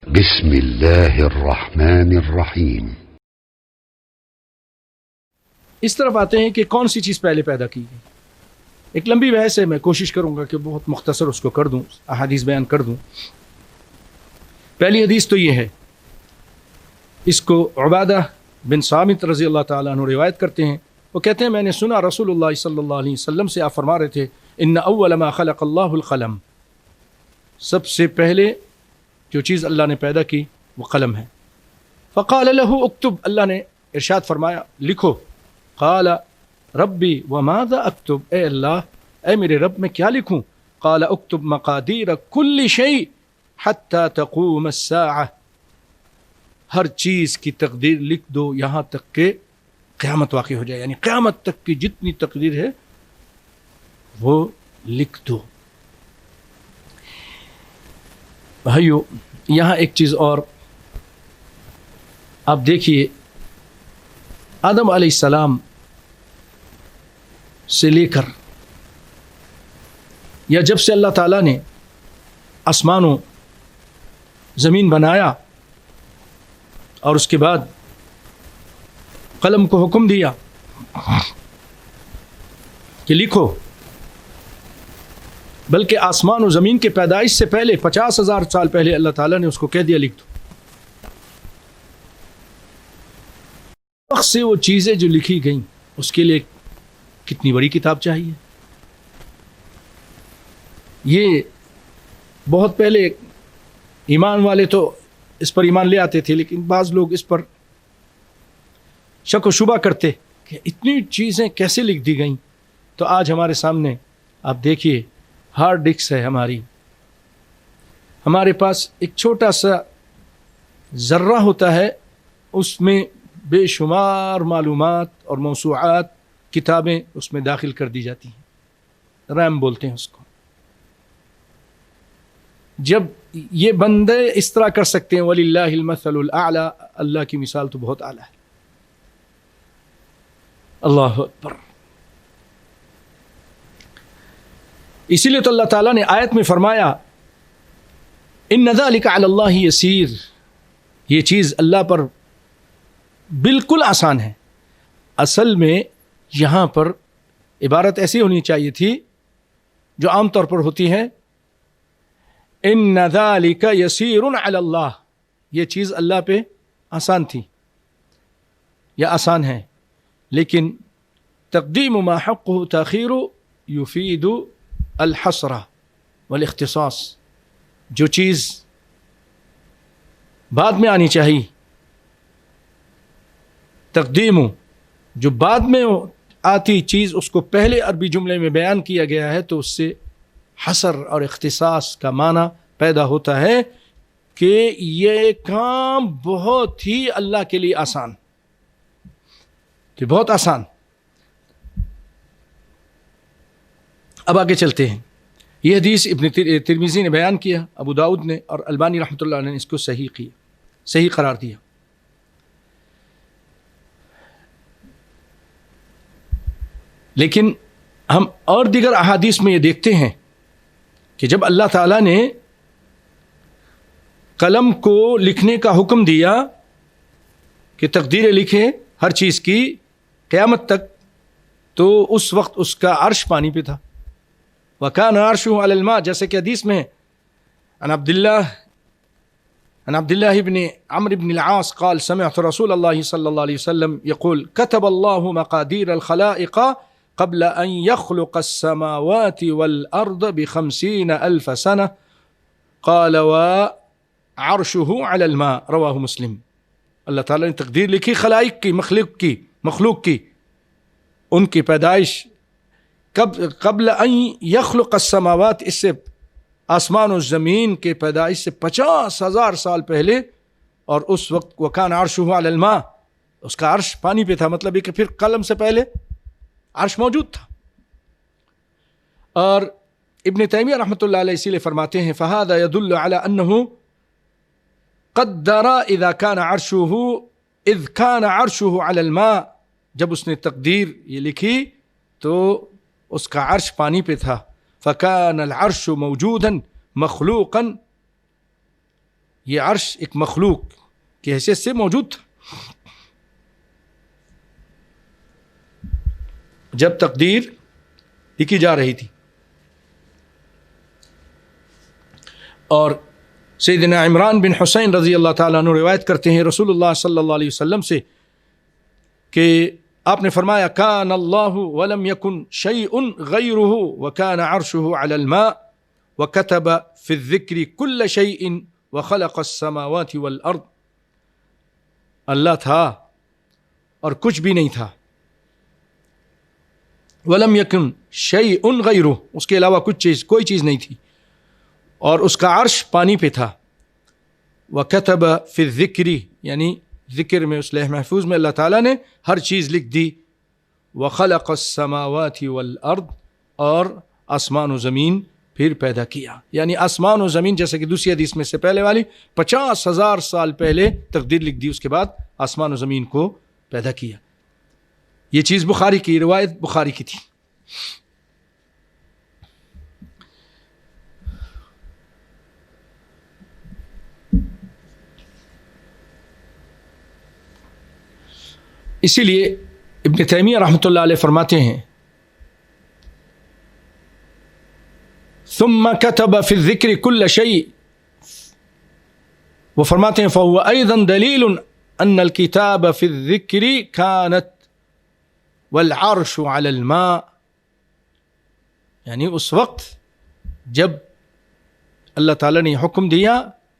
بسم اللہ الرحمن الرحیم۔ اس طرف آتے ہیں کہ کون سی چیز پہلے پیدا کی گئی۔ ایک لمبی بحث ہے، میں کوشش کروں گا کہ بہت مختصر اس کو کر دوں، احادیث بیان کر دوں۔ پہلی حدیث تو یہ ہے، اس کو عبادہ بن صامت رضی اللہ تعالیٰ عنہ روایت کرتے ہیں۔ وہ کہتے ہیں میں نے سنا رسول اللہ صلی اللہ علیہ وسلم سے، آپ فرما رہے تھے ان اول ما خلق اللہ القلم، سب سے پہلے جو چیز اللہ نے پیدا کی وہ قلم ہے۔ فقال له اکتب، اللہ نے ارشاد فرمایا لکھو۔ قال ربی وماذا اکتب، اے اللہ اے میرے رب میں کیا لکھوں؟ قال اکتب مقادیر کل شیء حتی تقوم الساعہ، ہر چیز کی تقدیر لکھ دو یہاں تک کہ قیامت واقع ہو جائے، یعنی قیامت تک کی جتنی تقدیر ہے وہ لکھ دو۔ بھائیو یہاں ایک چیز اور آپ دیکھیے، آدم علیہ السلام سے لے کر یا جب سے اللہ تعالیٰ نے آسمان و زمین بنایا اور اس کے بعد قلم کو حکم دیا کہ لکھو، بلکہ آسمان و زمین کے پیدائش سے پہلے 50,000 سال پہلے اللہ تعالیٰ نے اس کو کہہ دیا لکھ دو۔ وقت سے وہ چیزیں جو لکھی گئیں اس کے لیے کتنی بڑی کتاب چاہیے۔ یہ بہت پہلے ایمان والے تو اس پر ایمان لے آتے تھے، لیکن بعض لوگ اس پر شک و شبہ کرتے کہ اتنی چیزیں کیسے لکھ دی گئیں۔ تو آج ہمارے سامنے آپ دیکھیے ہارڈ ڈسک ہے ہمارے پاس ایک چھوٹا سا ذرہ ہوتا ہے، اس میں بے شمار معلومات اور موسوعات کتابیں اس میں داخل کر دی جاتی ہیں، ریم بولتے ہیں اس کو۔ جب یہ بندے اس طرح کر سکتے ہیں، وَلِلَّهِ الْمَثَلُ الْأَعْلَى، اللہ کی مثال تو بہت اعلیٰ ہے۔ اللہ اکبر۔ اسی لیے تو اللہ تعالیٰ نے آیت میں فرمایا ان ذلک علی اللہ یسیر، یہ چیز اللہ پر بالکل آسان ہے۔ اصل میں یہاں پر عبارت ایسی ہونی چاہیے تھی جو عام طور پر ہوتی ہے، ان ذلک یسیر علی اللہ، یہ چیز اللہ پہ آسان تھی یا آسان ہے، لیکن تقدیم ما حقہ تاخیر یفید الحصر والاختصاص، جو چیز بعد میں آنی چاہیے، تقدیم جو بعد میں آتی چیز اس کو پہلے عربی جملے میں بیان کیا گیا ہے، تو اس سے حصر اور اختصاص کا معنی پیدا ہوتا ہے کہ یہ کام بہت ہی اللہ کے لیے آسان، کہ بہت آسان۔ اب آگے چلتے ہیں۔ یہ حدیث ابن ترمذی نے بیان کیا، ابو داؤد نے، اور البانی رحمۃ اللہ علیہ نے اس کو صحیح قرار دیا۔ لیکن ہم اور دیگر احادیث میں یہ دیکھتے ہیں کہ جب اللہ تعالیٰ نے قلم کو لکھنے کا حکم دیا کہ تقدیریں لکھے ہر چیز کی قیامت تک، تو اس وقت اس کا عرش پانی پہ تھا۔ وَكَانَ عَرْشُهُ عَلَى الْمَاءِ، جیسے کہ حدیث میں عن عبد الله بن عمرو بن العاص قال سمعت رسول الله صلى الله عليه وسلم يقول كتب الله مقادير الخلائق قبل أن يخلق السماوات والأرض ب50,000 سنة قال وعرشه على الماء، رواه مسلم۔ اللہ تعالیٰ نے تقدیر لکھی خلائق کی، مخلوق کی ان کی پیدائش قبل ان یخلق السماوات، اس سے آسمان و زمین کے پیدائش سے 50,000 سال پہلے، اور اس وقت وکان عرشہ علی الماء، اس کا عرش پانی پہ تھا، مطلب یہ کہ پھر قلم سے پہلے عرش موجود تھا۔ اور ابن تیمیہ رحمۃ اللہ علیہ اسی لیے فرماتے ہیں فہذا يدل على انه قدر اذا كان عرشه على الماء، جب اس نے تقدیر یہ لکھی تو اس کا عرش پانی پہ تھا۔ فكان العرش موجودا مخلوقا یہ عرش ایک مخلوق کی حیثیت سے موجود تھا جب تقدیر لکھی جا رہی تھی. اور سیدنا عمران بن حسین رضی اللہ تعالیٰ عنہ روایت کرتے ہیں رسول اللہ صلی اللہ علیہ وسلم سے کہ آپ نے فرمایا کان اللہ ولم یکن شیء غیرہ وکان عرشہ علی الماء وکتب فی الذکر کل شیء وخلق السماوات والارض. اللہ تھا اور کچھ بھی نہیں تھا. ولم یکن شیء غیرہ، اس کے علاوہ کوئی چیز نہیں تھی، اور اس کا عرش پانی پہ تھا. وکتب فی الذکر، یعنی ذکر میں اس لوح محفوظ میں اللہ تعالیٰ نے ہر چیز لکھ دی. وخلق السماوات والارض، اور آسمان و زمین پھر پیدا کیا. یعنی آسمان و زمین، جیسے کہ دوسری حدیث میں سے پہلے والی 50,000 سال پہلے تقدیر لکھ دی، اس کے بعد آسمان و زمین کو پیدا کیا. یہ چیز بخاری کی روایت بخاری کی تھی. اسی لیے ابن تیمیہ رحمۃ اللہ علیہ فرماتے ہیں ثم كتب في الذکر كل شيء، وہ فرماتے ہیں فهو ايضا دلیل ان الكتاب في الذکر كانت والعرش على الماء. یعنی اس وقت جب اللہ تعالیٰ نے حکم دیا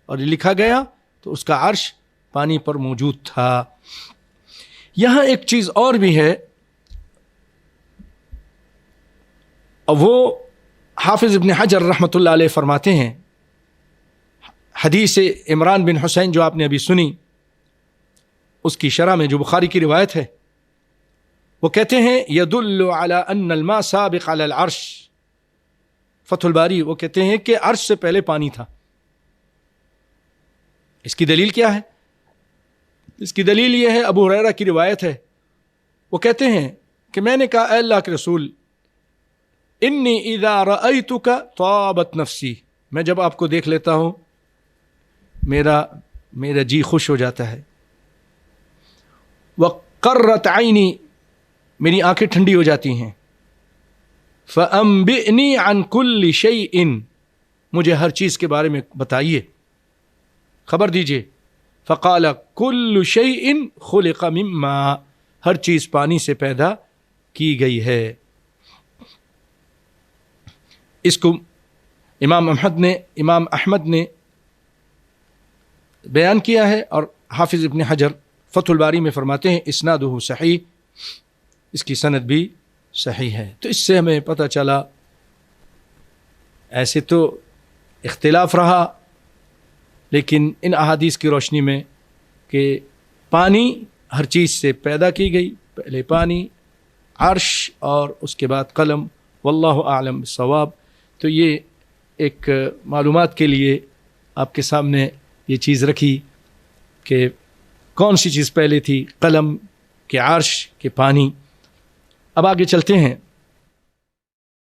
اور لکھا گیا تو اس کا عرش پانی پر موجود تھا. یہاں ایک چیز اور بھی ہے، اور وہ حافظ ابن حجر رحمۃ اللہ علیہ فرماتے ہیں حدیث عمران بن حسین جو آپ نے ابھی سنی، اس کی شرح میں جو بخاری کی روایت ہے، وہ کہتے ہیں یدل علی ان الماء سابق علی العرش. فتح الباری وہ کہتے ہیں کہ عرش سے پہلے پانی تھا. اس کی دلیل کیا ہے؟ اس کی دلیل یہ ہے، ابو ہریرہ کی روایت ہے، وہ کہتے ہیں کہ میں نے کہا اے اللہ کے رسول انی اذا رأیتک طابت نفسی، میں جب آپ کو دیکھ لیتا ہوں میرا جی خوش ہو جاتا ہے. وقرت عینی، میری آنکھیں ٹھنڈی ہو جاتی ہیں. فأنبئنی عن کل شیء، مجھے ہر چیز کے بارے میں بتائیے، خبر دیجئے. فقال کل شیء خلق من ماء، ہر چیز پانی سے پیدا کی گئی ہے. اس کو امام احمد نے بیان کیا ہے، اور حافظ ابن حجر فتح الباری میں فرماتے ہیں اسنادہ صحیح، اس کی سند بھی صحیح ہے. تو اس سے ہمیں پتہ چلا، ایسے تو اختلاف رہا، لیکن ان احادیث کی روشنی میں کہ پانی ہر چیز سے پیدا کی گئی، پہلے پانی، عرش اور اس کے بعد قلم، واللہ اعلم بالصواب. تو یہ ایک معلومات کے لیے آپ کے سامنے یہ چیز رکھی کہ کون سی چیز پہلے تھی، قلم کہ عرش کہ پانی. اب آگے چلتے ہیں.